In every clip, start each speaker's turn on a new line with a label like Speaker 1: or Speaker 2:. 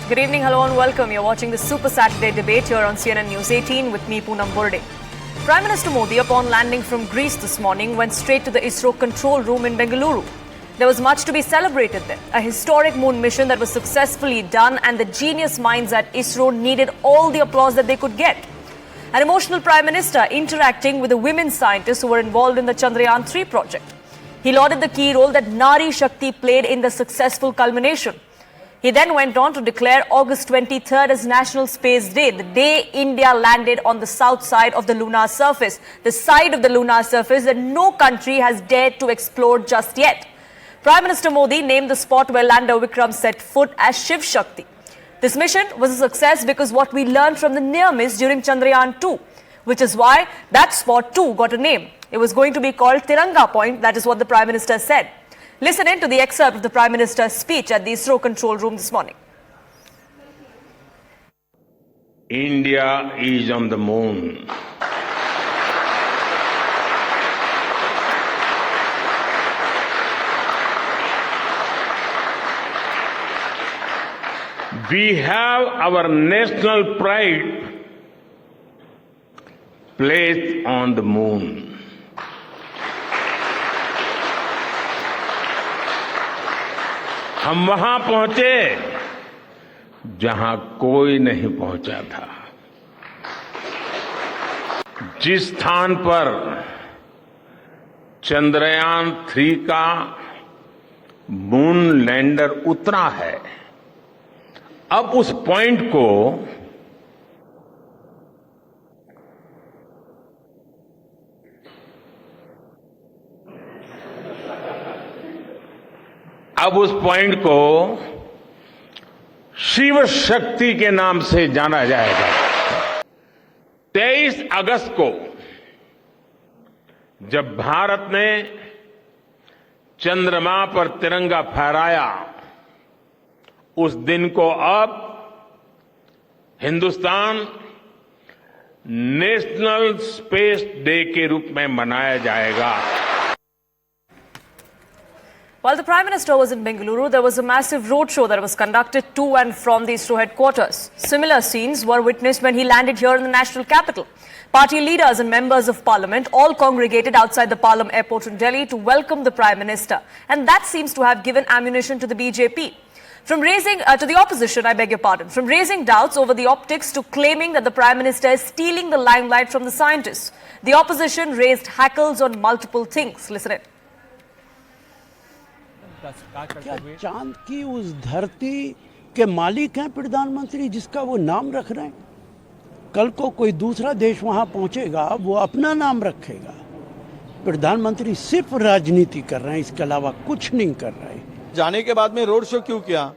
Speaker 1: Good evening, hello and welcome. You're watching the Super Saturday debate here on CNN News 18 with me, Poonam Burde. Prime Minister Modi, upon landing from Greece this morning, went straight to the ISRO control room in Bengaluru. There was much to be celebrated there. A historic moon mission that was successfully done, and the genius minds at ISRO needed all the applause that they could get. An emotional Prime Minister interacting with the women scientists who were involved in the Chandrayaan-3 project. He lauded the key role that Nari Shakti played in the successful culmination. He then went on to declare August 23rd as National Space Day, the day India landed on the south side of the lunar surface, the side of the lunar surface that no country has dared to explore just yet. Prime Minister Modi named the spot where lander Vikram set foot as Shiv Shakti. This mission was a success because what we learned from the near miss during Chandrayaan-2, which is why that spot too got a name. It was going to be called Tiranga Point, that is what the Prime Minister said. Listen in to the excerpt of the Prime Minister's speech at the ISRO control room this morning.
Speaker 2: India is on the moon. We have our national pride placed on the moon. हम वहां पहुंचे जहां कोई नहीं पहुंचा था। जिस स्थान पर चंद्रयान-3 का मून लैंडर उतरा है, अब उस पॉइंट को शिव शक्ति के नाम से जाना जाएगा। 23 अगस्त को जब भारत ने चंद्रमा पर तिरंगा फहराया, उस दिन को अब हिंदुस्तान नेशनल स्पेस डे के रूप में मनाया जाएगा।
Speaker 1: While the Prime Minister was in Bengaluru, there was a massive roadshow that was conducted to and from the ISRO headquarters. Similar scenes were witnessed when he landed here in the national capital. Party leaders and members of parliament all congregated outside the Palam airport in Delhi to welcome the Prime Minister. And that seems to have given ammunition to the BJP. From raising, to the opposition, I beg your pardon, from raising doubts over the optics to claiming that the Prime Minister is stealing the limelight from the scientists. The opposition raised hackles on multiple things. Listen in.
Speaker 3: क्या चांद की उस धरती के मालिक हैं प्रधानमंत्री, जिसका वो नाम रख रहे हैं? कल को कोई दूसरा देश वहां पहुंचेगा, वो अपना नाम रखेगा। प्रधानमंत्री सिर्फ राजनीति कर रहे हैं, इसके अलावा कुछ नहीं कर रहे हैं।
Speaker 4: जाने के बाद में रोड शो क्यों किया?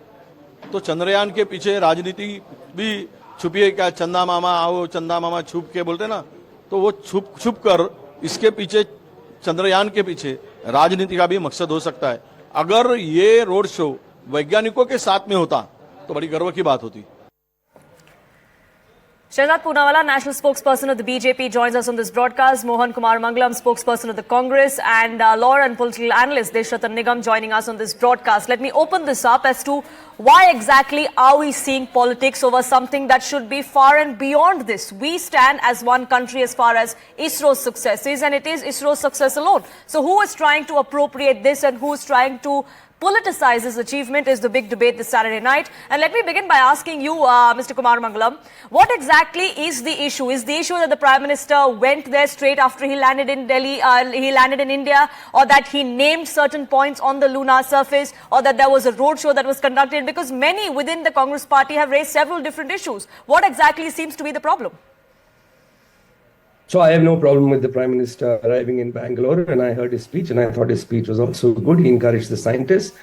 Speaker 4: तो चंद्रयान के पीछे राजनीति भी छुपी है क्या? चंदा मामा आओ, चंदा मामा छुप के बोलते ना, तो वो छुप कर इसके पीछे, चंद्रयान के पीछे राजनीति का भी मकसद हो सकता है। अगर ये रोड शो वैज्ञानिकों के साथ में होता तो बड़ी गर्व की बात होती।
Speaker 1: Shahzad Poonawala, national spokesperson of the BJP, joins us on this broadcast. Mohan Kumar Mangalam, spokesperson of the Congress, and law and political analyst Deshratan Nigam joining us on this broadcast. Let me open this up as to why exactly are we seeing politics over something that should be far and beyond this. We stand as one country as far as ISRO's success is, and it is ISRO's success alone. So who is trying to appropriate this and who is trying to politicize this achievement is the big debate this Saturday night. And let me begin by asking you, Mr. Kumar Mangalam, what exactly is the issue? Is the issue that the Prime Minister went there straight after he landed in Delhi, he landed in India, or that he named certain points on the lunar surface, or that there was a roadshow that was conducted? Because many within the Congress party have raised several different issues. What exactly seems to be the problem?
Speaker 5: So I have no problem with the Prime Minister arriving in Bengaluru, and I heard his speech, and I thought his speech was also good. He encouraged the scientists.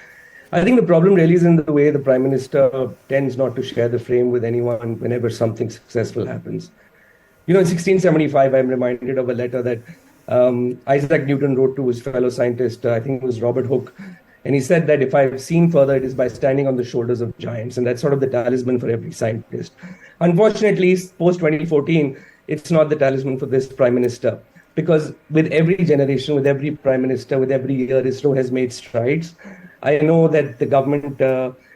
Speaker 5: I think the problem really is in the way the Prime Minister tends not to share the frame with anyone whenever something successful happens. You know, in 1675, I'm reminded of a letter that Isaac Newton wrote to his fellow scientist, I think it was Robert Hooke, and he said that if I've seen further, it is by standing on the shoulders of giants, and that's sort of the talisman for every scientist. Unfortunately, post-2014, it's not the talisman for this Prime Minister, because with every generation, with every Prime Minister, with every year, ISRO has made strides. I know that the government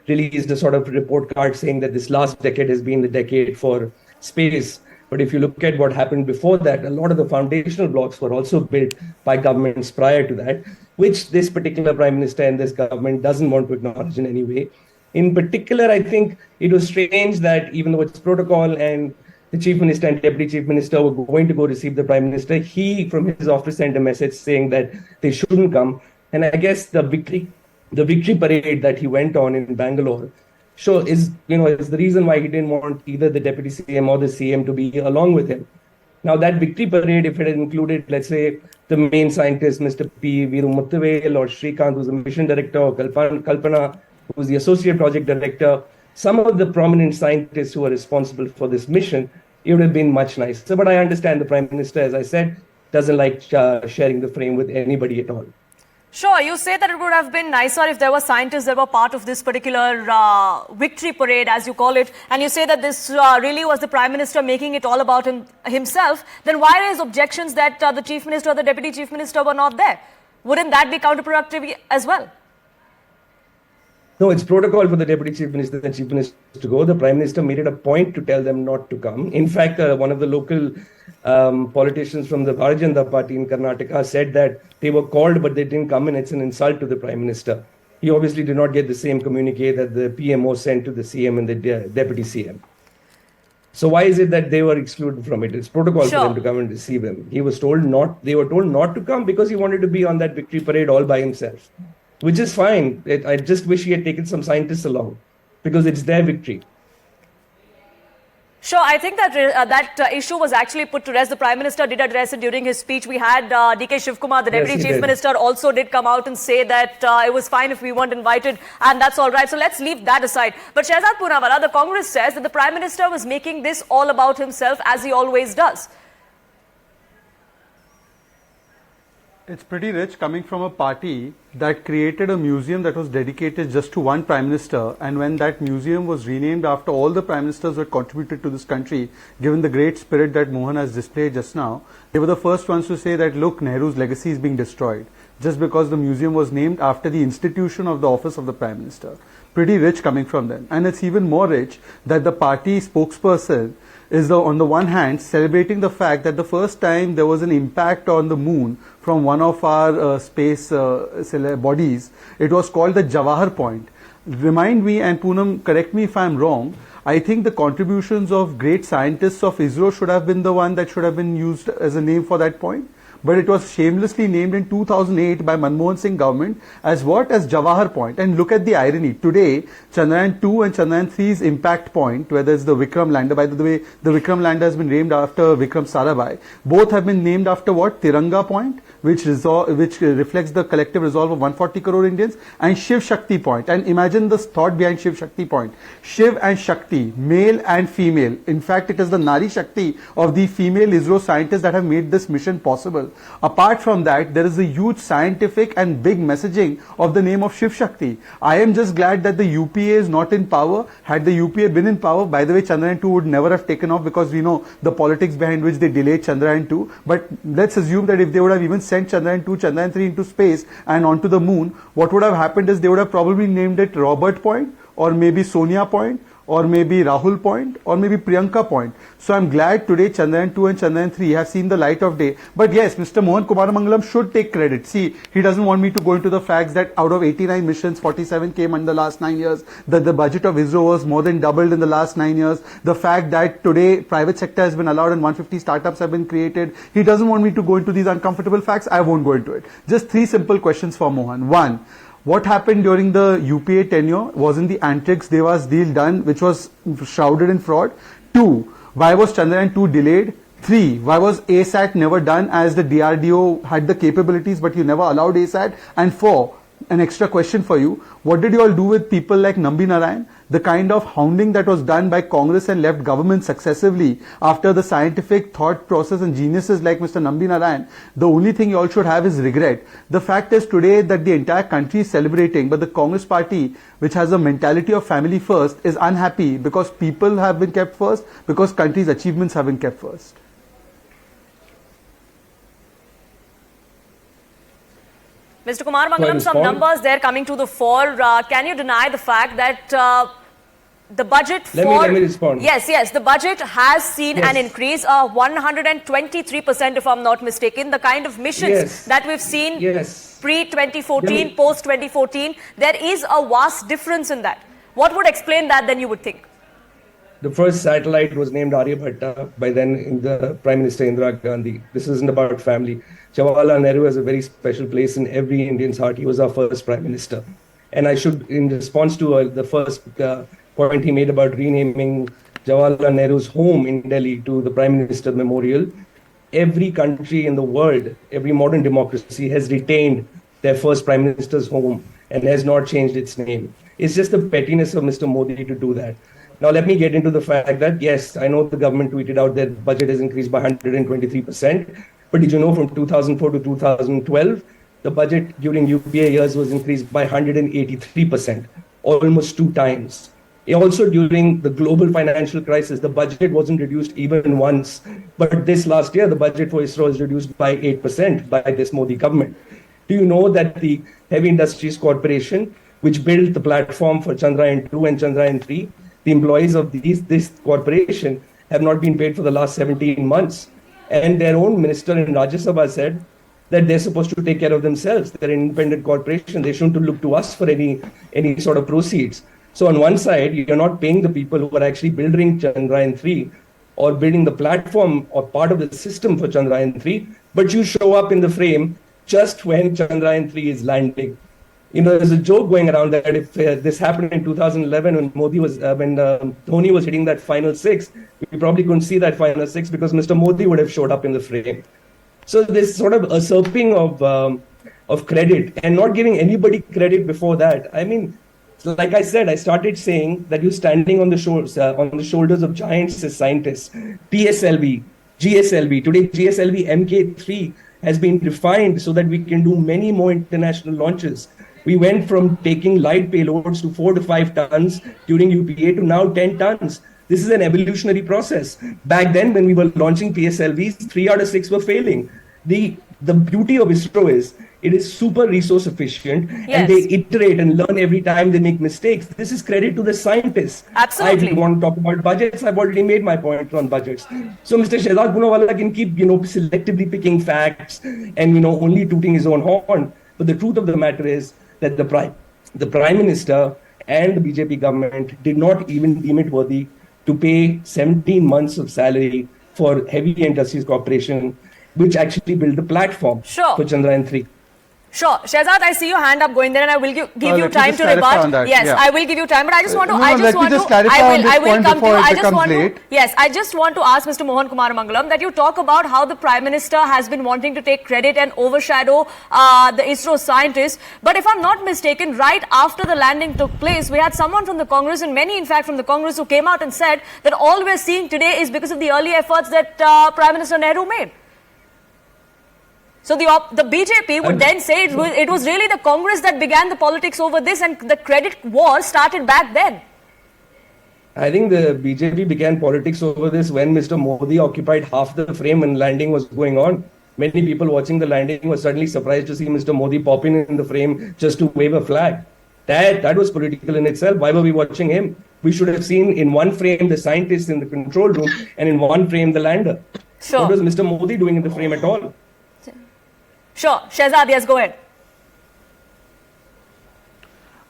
Speaker 5: released a sort of report card saying that this last decade has been the decade for space. But if you look at what happened before that, a lot of the foundational blocks were also built by governments prior to that, which this particular prime minister and this government doesn't want to acknowledge in any way. In particular, I think it was strange that even though it's protocol and the chief minister and deputy chief minister were going to go receive the prime minister, he from his office sent a message saying that they shouldn't come. And I guess the victory parade that he went on in Bangalore is the reason why he didn't want either the deputy CM or the CM to be along with him. Now that victory parade, if it had included, let's say, the main scientist, Mr. P. Veeru Muttavel, or Shrikant, who's the mission director, or Kalpana, who's the associate project director, some of the prominent scientists who are responsible for this mission, it would have been much nicer. But I understand the prime minister, as I said, doesn't like sharing the frame with anybody at all.
Speaker 1: Sure, you say that it would have been nicer if there were scientists that were part of this particular victory parade, as you call it, and you say that this really was the Prime Minister making it all about himself. Then why raise objections that the Chief Minister or the Deputy Chief Minister were not there? Wouldn't that be counterproductive as well?
Speaker 5: No, it's protocol for the Deputy Chief Minister and Chief Minister to go. The Prime Minister made it a point to tell them not to come. In fact, one of the local politicians from the Bharatiya Janata Party in Karnataka said that they were called but they didn't come, and it's an insult to the Prime Minister. He obviously did not get the same communique that the PMO sent to the CM and the Deputy CM. So why is it that they were excluded from it? It's protocol for them to come and receive him. They were told not to come because he wanted to be on that victory parade all by himself. Which is fine. I just wish he had taken some scientists along, because it's their victory.
Speaker 1: Sure, I think that that issue was actually put to rest. The Prime Minister did address it during his speech. We had DK Shivkumar, the Deputy Chief Minister, also did come out and say that it was fine if we weren't invited, and that's all right. So let's leave that aside. But Shehzad Poonawalla, the Congress says that the Prime Minister was making this all about himself, as he always does.
Speaker 6: It's pretty rich coming from a party that created a museum that was dedicated just to one Prime Minister, and when that museum was renamed after all the Prime Ministers who had contributed to this country, given the great spirit that Mohan has displayed just now, they were the first ones to say that, look, Nehru's legacy is being destroyed, just because the museum was named after the institution of the office of the Prime Minister. Pretty rich coming from them. And it's even more rich that the party spokesperson is on the one hand celebrating the fact that the first time there was an impact on the moon from one of our space bodies, it was called the Jawahar Point. Remind me, and Poonam, correct me if I'm wrong, I think the contributions of great scientists of ISRO should have been the one that should have been used as a name for that point. But it was shamelessly named in 2008 by Manmohan Singh government as what? As Jawahar Point. And look at the irony. Today, Chandrayaan-2 and Chandrayaan-3's impact point, whether it's the Vikram lander, by the way, the Vikram lander has been named after Vikram Sarabhai. Both have been named after what? Tiranga Point, which reflects the collective resolve of 140 crore Indians, and Shiv Shakti Point. And imagine the thought behind Shiv Shakti Point. Shiv and Shakti, male and female. In fact, it is the Nari Shakti of the female ISRO scientists that have made this mission possible. Apart from that, there is a huge scientific and big messaging of the name of Shiv Shakti. I am just glad that the UPA is not in power. Had the UPA been in power, by the way, Chandrayaan-2 would never have taken off, because we know the politics behind which they delayed Chandrayaan-2. But let's assume that if they would have even sent Chandrayaan-2, Chandrayaan-3 into space and onto the moon, what would have happened is they would have probably named it Robert Point, or maybe Sonia Point, or maybe Rahul Point, or maybe Priyanka Point. So I'm glad today Chandrayaan-2 and Chandrayaan-3 have seen the light of day. But yes, Mr. Mohan Kumaramangalam should take credit. See, he doesn't want me to go into the facts that out of 89 missions, 47 came in the last 9 years, that the budget of ISRO was more than doubled in the last 9 years, the fact that today private sector has been allowed and 150 startups have been created. He doesn't want me to go into these uncomfortable facts. I won't go into it. Just 3 simple questions for Mohan. 1. What happened during the UPA tenure? Wasn't the Antrix Devas deal done, which was shrouded in fraud? 2. Why was Chandrayaan-2 delayed? 3. Why was ASAT never done, as the DRDO had the capabilities but you never allowed ASAT? And 4. An extra question for you. What did you all do with people like Nambi Narayan? The kind of hounding that was done by Congress and left government successively after the scientific thought process and geniuses like Mr. Nambi Narayan, the only thing you all should have is regret. The fact is today that the entire country is celebrating, but the Congress party, which has a mentality of family first, is unhappy because people have been kept first, because country's achievements have been kept first.
Speaker 1: Mr. Kumar
Speaker 5: So I
Speaker 1: Mangalam, some
Speaker 5: respond.
Speaker 1: numbers there coming to the fore. Can you deny the fact that the budget for...
Speaker 5: Let me respond.
Speaker 1: Yes, the budget has seen an
Speaker 5: Yes.
Speaker 1: increase of 123%, if I'm not mistaken. The kind of missions
Speaker 5: Yes.
Speaker 1: that we've seen
Speaker 5: Yes.
Speaker 1: pre-2014,
Speaker 5: Let me-
Speaker 1: post-2014, there is a vast difference in that. What would explain that then, you would think?
Speaker 5: The first satellite was named Aryabhatta by then in the Prime Minister Indira Gandhi. This isn't about family. Jawaharlal Nehru has a very special place in every Indian's heart. He was our first Prime Minister. And I should, in response to the first point he made about renaming Jawaharlal Nehru's home in Delhi to the Prime Minister Memorial, every country in the world, every modern democracy has retained their first Prime Minister's home and has not changed its name. It's just the pettiness of Mr. Modi to do that. Now, let me get into the fact that, yes, I know the government tweeted out that budget has increased by 123%. But did you know from 2004 to 2012, the budget during UPA years was increased by 183%, almost 2 times. Also, during the global financial crisis, the budget wasn't reduced even once. But this last year, the budget for ISRO was reduced by 8% by this Modi government. Do you know that the Heavy Industries Corporation, which built the platform for Chandrayaan-2 and Chandrayaan-3, the employees of this corporation have not been paid for the last 17 months. And their own minister in Rajya Sabha said that they're supposed to take care of themselves. They're an independent corporation. They shouldn't look to us for any sort of proceeds. So on one side, you're not paying the people who are actually building Chandrayaan-3 or building the platform or part of the system for Chandrayaan-3, but you show up in the frame just when Chandrayaan-3 is landing. You know, there's a joke going around that if this happened in 2011 when Dhoni was hitting that final 6, we probably couldn't see that final 6 because Mr. Modi would have showed up in the frame. So this sort of usurping of credit and not giving anybody credit before that. I mean, like I said, I started saying that you're standing on the shoulders of giants as scientists. PSLV, GSLV, today GSLV Mk3 has been refined so that we can do many more international launches. We went from taking light payloads to 4 to 5 tons during UPA to now 10 tons. This is an evolutionary process. Back then, when we were launching PSLVs, 3 out of 6 were failing. The beauty of ISRO is it is super resource efficient and they iterate and learn every time they make mistakes. This is credit to the scientists.
Speaker 1: Absolutely.
Speaker 5: I want to talk about budgets. I've already made my point on budgets. So Mr. Shehzad Poonawalla can keep, selectively picking facts and, only tooting his own horn. But the truth of the matter is that the Prime Minister and the BJP government did not even deem it worthy to pay 17 months of salary for Heavy Industries Corporation, which actually built the platform for Chandrayaan-3.
Speaker 1: Sure. Shehzad, I see your hand up going there and I will give you time to rebut. Yes,
Speaker 6: yeah.
Speaker 1: I will give you time, but I just want to...
Speaker 6: I just want
Speaker 1: to ask Mr. Mohan Kumar Mangalam that you talk about how the Prime Minister has been wanting to take credit and overshadow the ISRO scientists. But if I'm not mistaken, right after the landing took place, we had someone from the Congress and many, in fact, from the Congress who came out and said that all we're seeing today is because of the early efforts that Prime Minister Nehru made. So the BJP would then say it was really the Congress that began the politics over this and the credit war started back then.
Speaker 5: I think the BJP began politics over this when Mr. Modi occupied half the frame when landing was going on. Many people watching the landing were suddenly surprised to see Mr. Modi popping in the frame just to wave a flag. That was political in itself. Why were we watching him? We should have seen in one frame the scientists in the control room and in one frame the lander.
Speaker 1: Sure.
Speaker 5: What was Mr. Modi doing in the frame at all?
Speaker 1: Sure. Shehzad, yes, go ahead.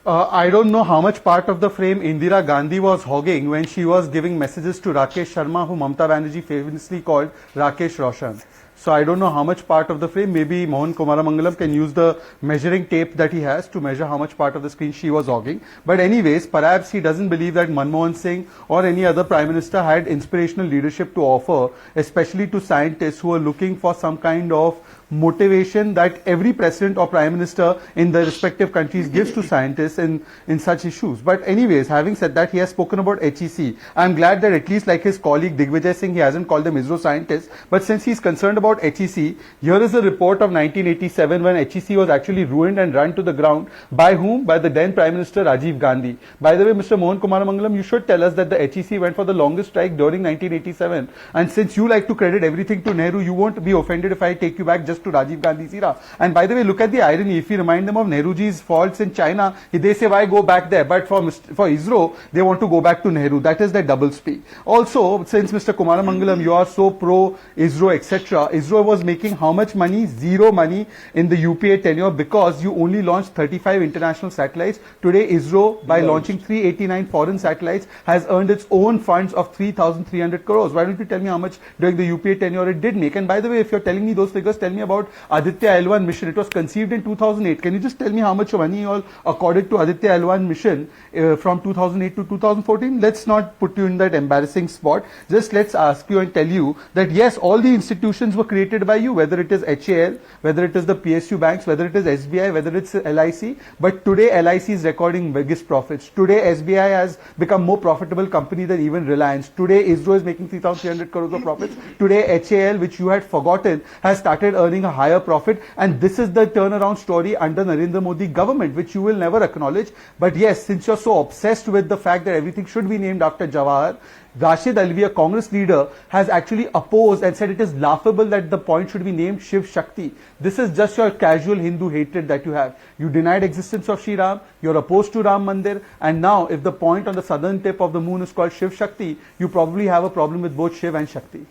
Speaker 6: I don't know how much part of the frame Indira Gandhi was hogging when she was giving messages to Rakesh Sharma, who Mamata Banerjee famously called Rakesh Roshan. So I don't know how much part of the frame. Maybe Mohan Kumar Mangalam can use the measuring tape that he has to measure how much part of the screen she was hogging. But anyways, perhaps he doesn't believe that Manmohan Singh or any other Prime Minister had inspirational leadership to offer, especially to scientists who are looking for some kind of motivation that every president or prime minister in the respective countries gives to scientists in such issues. But anyways, having said that, he has spoken about HEC. I'm glad that at least like his colleague Digvijay Singh, he hasn't called them ISRO scientists. But since he's concerned about HEC, here is a report of 1987 when HEC was actually ruined and run to the ground. By whom? By the then Prime Minister Rajiv Gandhi. By the way, Mr. Mohan Kumar Mangalam, you should tell us that the HEC went for the longest strike during 1987. And since you like to credit everything to Nehru, you won't be offended if I take you back just to Rajiv Gandhi's era. And by the way, look at the irony. If you remind them of Nehruji's faults in China, they say, why go back there? But for ISRO, they want to go back to Nehru. That is their double speak. Also, since Mr. Kumaramangalam, you are so pro-ISRO, etc., ISRO was making how much money? Zero money in the UPA tenure because you only launched 35 international satellites. Today, ISRO, by launching 389 foreign satellites, has earned its own funds of 3,300 crores. Why don't you tell me how much during the UPA tenure it did make? And by the way, if you're telling me those figures, tell me about Aditya L1 mission. It was conceived in 2008. Can you just tell me how much money you all accorded to Aditya L1 mission from 2008 to 2014? Let's not put you in that embarrassing spot. Just let's ask you and tell you that yes, all the institutions were created by you, whether it is HAL, whether it is the PSU banks, whether it is SBI, whether it's LIC. But today LIC is recording biggest profits. Today SBI has become more profitable company than even Reliance. Today ISRO is making 3,300 crores of profits. Today HAL, which you had forgotten, has started earning a higher profit. And this is the turnaround story under Narendra Modi government, which you will never acknowledge. But yes, since you're so obsessed with the fact that everything should be named after Jawahar, Rashid Alvi, a Congress leader, has actually opposed and said it is laughable that the point should be named Shiv Shakti. This is just your casual Hindu hatred that you have. You denied existence of Shri Ram, you're opposed to Ram Mandir, and now if the point on the southern tip of the moon is called Shiv Shakti, you probably have a problem with both Shiv and Shakti.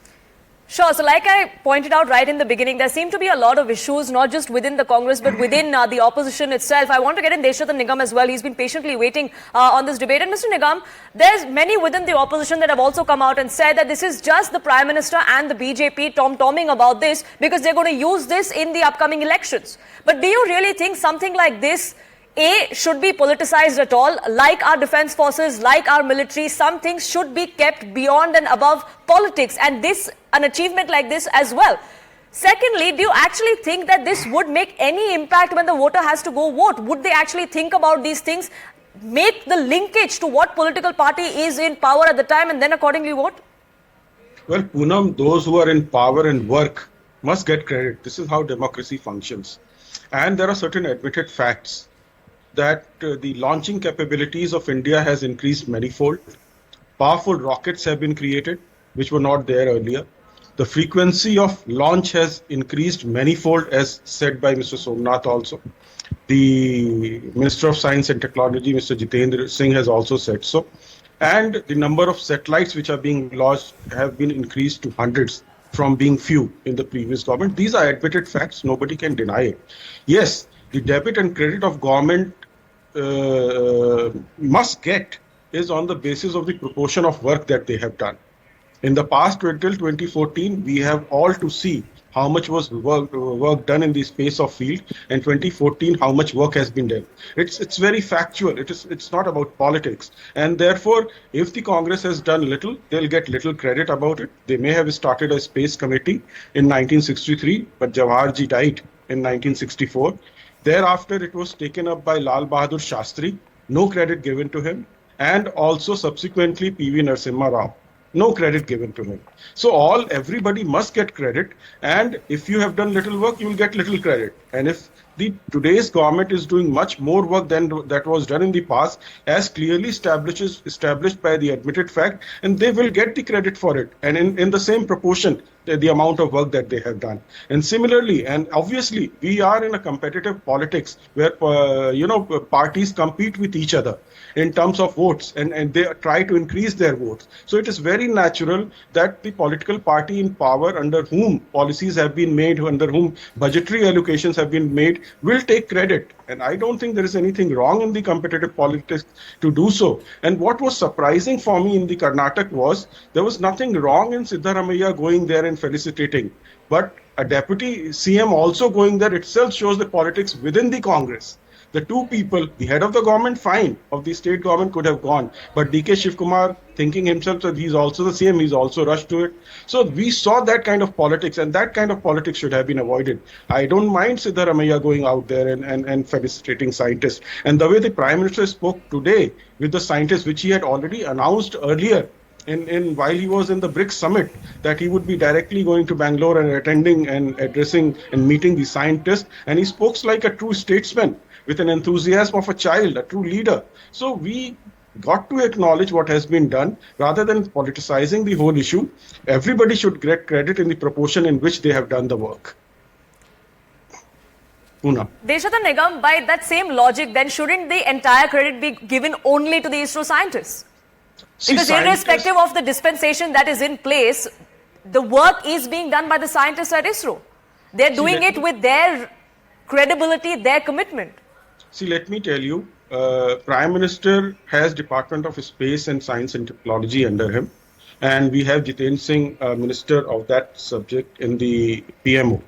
Speaker 1: Sure. So like I pointed out right in the beginning, there seem to be a lot of issues, not just within the Congress, but within the opposition itself. I want to get in Deshratan Nigam as well. He's been patiently waiting on this debate. And Mr. Nigam, there's many within the opposition that have also come out and said that this is just the Prime Minister and the BJP tom-tomming about this because they're going to use this in the upcoming elections. But do you really think something like this should be politicized at all? Like our defense forces, like our military, some things should be kept beyond and above politics, and an achievement like this as well. Secondly, do you actually think that this would make any impact when the voter has to go vote? Would they actually think about these things, make the linkage to what political party is in power at the time, and then accordingly vote?
Speaker 7: Well, Poonam, those who are in power and work must get credit. This is how democracy functions. And there are certain admitted facts that the launching capabilities of India has increased manifold. Powerful rockets have been created, which were not there earlier. The frequency of launch has increased manifold, as said by Mr. Somnath also. The Minister of Science and Technology, Mr. Jitendra Singh, has also said so. And the number of satellites which are being launched have been increased to hundreds from being few in the previous government. These are admitted facts. Nobody can deny it. Yes, the debit and credit of government must get is on the basis of the proportion of work that they have done. In the past, until 2014, we have all to see how much was work done in the space of field, and 2014, how much work has been done. It's very factual. It's not about politics. And therefore, if the Congress has done little, they'll get little credit about it. They may have started a space committee in 1963, but Jawaharji died in 1964. Thereafter, it was taken up by Lal Bahadur Shastri, no credit given to him, and also subsequently P.V. Narasimha Rao, no credit given to him. So everybody must get credit, and if you have done little work, you will get little credit. And if today's government is doing much more work than that was done in the past, as clearly established by the admitted fact, and they will get the credit for it, and in the same proportion, the amount of work that they have done. And similarly, and obviously, we are in a competitive politics where parties compete with each other in terms of votes, and they try to increase their votes. So it is very natural that the political party in power, under whom policies have been made, under whom budgetary allocations have been made, will take credit. And I don't think there is anything wrong in the competitive politics to do so. And what was surprising for me in the Karnataka was there was nothing wrong in Siddaramaiah going there and felicitating. But a deputy CM also going there itself shows the politics within the Congress. The two people, the head of the government, fine, of the state government could have gone. But D.K. Shivkumar, thinking himself that he's also the CM, he's also rushed to it. So we saw that kind of politics, and that kind of politics should have been avoided. I don't mind Siddaramaiah going out there and felicitating scientists. And the way the Prime Minister spoke today with the scientists, which he had already announced earlier, while he was in the BRICS summit, that he would be directly going to Bangalore and attending and addressing and meeting the scientists. And he spoke like a true statesman, with an enthusiasm of a child, a true leader. So we got to acknowledge what has been done rather than politicizing the whole issue. Everybody should get credit in the proportion in which they have done the work. Poonam.
Speaker 1: Deshatan Nigam, by that same logic, then shouldn't the entire credit be given only to the ISRO scientists?
Speaker 7: See,
Speaker 1: Because irrespective of the dispensation that is in place, the work is being done by the scientists at ISRO. They're doing it with their credibility, their commitment.
Speaker 7: See, let me tell you, Prime Minister has Department of Space and Science and Technology under him, and we have Jiten Singh, Minister of that subject in the PMO.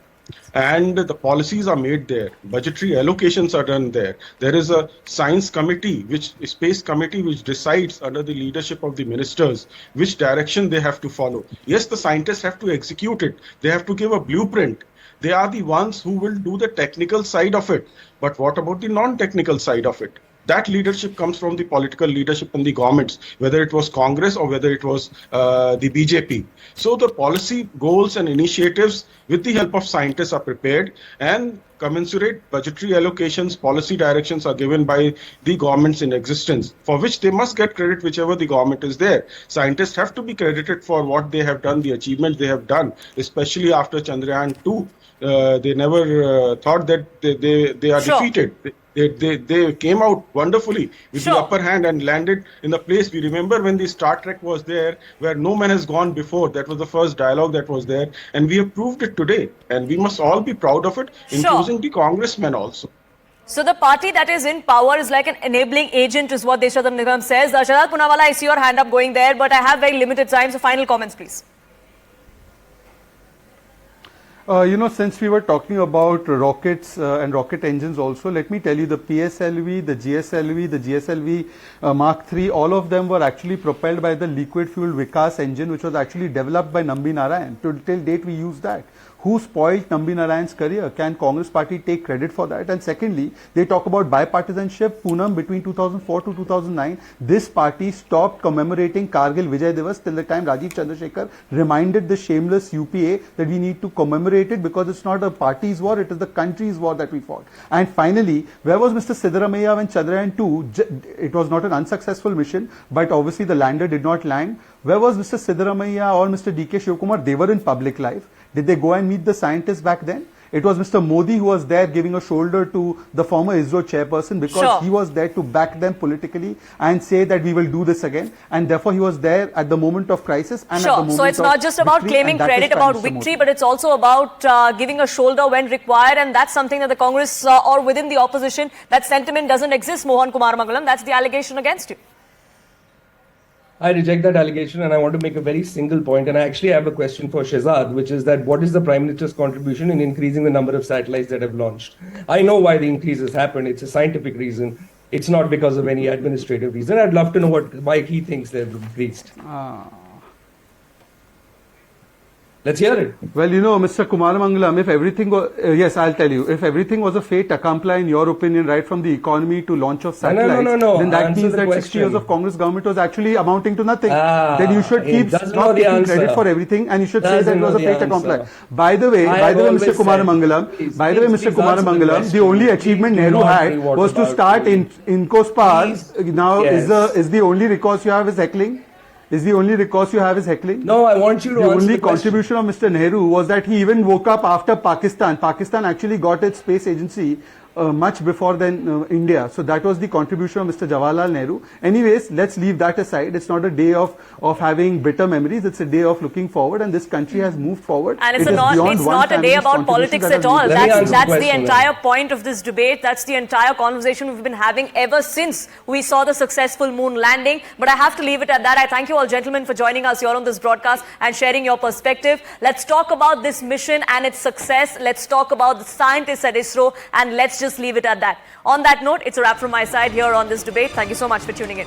Speaker 7: And the policies are made there. Budgetary allocations are done there. There is a science committee, space committee, which decides under the leadership of the ministers which direction they have to follow. Yes, the scientists have to execute it. They have to give a blueprint. They are the ones who will do the technical side of it. But what about the non-technical side of it? That leadership comes from the political leadership in the governments, whether it was Congress or whether it was the BJP. So the policy goals and initiatives with the help of scientists are prepared, and commensurate budgetary allocations, policy directions are given by the governments in existence, for which they must get credit whichever the government is there. Scientists have to be credited for what they have done, the achievements they have done, especially after Chandrayaan-3. They never thought that they are defeated. They came out wonderfully with the upper hand and landed in the place. We remember when the Star Trek was there, where no man has gone before. That was the first dialogue that was there, and we have proved it today. And we must all be proud of it, including the congressmen also.
Speaker 1: So the party that is in power is like an enabling agent, is what Deshatan Nigam says. Shadad Poonawala, I see your hand up going there, but I have very limited time. So final comments, please.
Speaker 6: Since we were talking about rockets and rocket engines also, let me tell you the PSLV, the GSLV, the GSLV Mark III, all of them were actually propelled by the liquid fuel Vikas engine, which was actually developed by Nambi Narayan. Till date, we use that. Who spoiled Nambi Narayan's career? Can Congress party take credit for that? And secondly, they talk about bipartisanship. Poonam, between 2004 to 2009, this party stopped commemorating Kargil Vijay Divas till the time Rajiv Chandrasekhar reminded the shameless UPA that we need to commemorate it because it's not a party's war, it is the country's war that we fought. And finally, where was Mr. Siddaramaiah when Chandrayaan-2, it was not an unsuccessful mission, but obviously the lander did not land. Where was Mr. Siddaramaiah or Mr. D.K. Shivkumar? They were in public life. Did they go and meet the scientists back then? It was Mr. Modi who was there giving a shoulder to the former ISRO chairperson because he was there to back them politically and say that we will do this again. And therefore, he was there at the moment of crisis and at the moment of
Speaker 1: So it's not just about claiming credit about victory, but it's also about giving a shoulder when required. And that's something that the Congress or within the opposition, that sentiment doesn't exist, Mohan Kumar Mangalam. That's the allegation against you.
Speaker 5: I reject that allegation, and I want to make a very single point. And I actually have a question for Shehzad, which is that what is the Prime Minister's contribution in increasing the number of satellites that have launched? I know why the increase has happened. It's a scientific reason. It's not because of any administrative reason. I'd love to know why he thinks they've increased. Let's hear it.
Speaker 6: Well, Mr. Kumar Mangalam, if everything was, yes, I'll tell you, if everything was a fait accompli, in your opinion, right from the economy to launch of satellites, then that means that 60 years of Congress government was actually amounting to nothing. Then you should stop taking credit for everything and you should say that it was a fait accompli. By the way, Mr. Kumar Mangalam, the only achievement Nehru had was to start in Incospar. Now, is the only recourse you have is heckling? Is the only recourse you have is heckling?
Speaker 5: No, I want you to answer the
Speaker 6: only contribution of Mr. Nehru was that he even woke up after Pakistan. Pakistan actually got its space agency much before than India. So that was the contribution of Mr. Jawaharlal Nehru. Anyways, let's leave that aside. It's not a day of having bitter memories. It's a day of looking forward, and this country has moved forward.
Speaker 1: And it's not a day about politics at all. That's the entire point of this debate. That's the entire conversation we've been having ever since we saw the successful moon landing. But I have to leave it at that. I thank you all, gentlemen, for joining us here on this broadcast and sharing your perspective. Let's talk about this mission and its success. Let's talk about the scientists at ISRO, and let's just leave it at that. On that note, it's a wrap from my side here on this debate. Thank you so much for tuning in.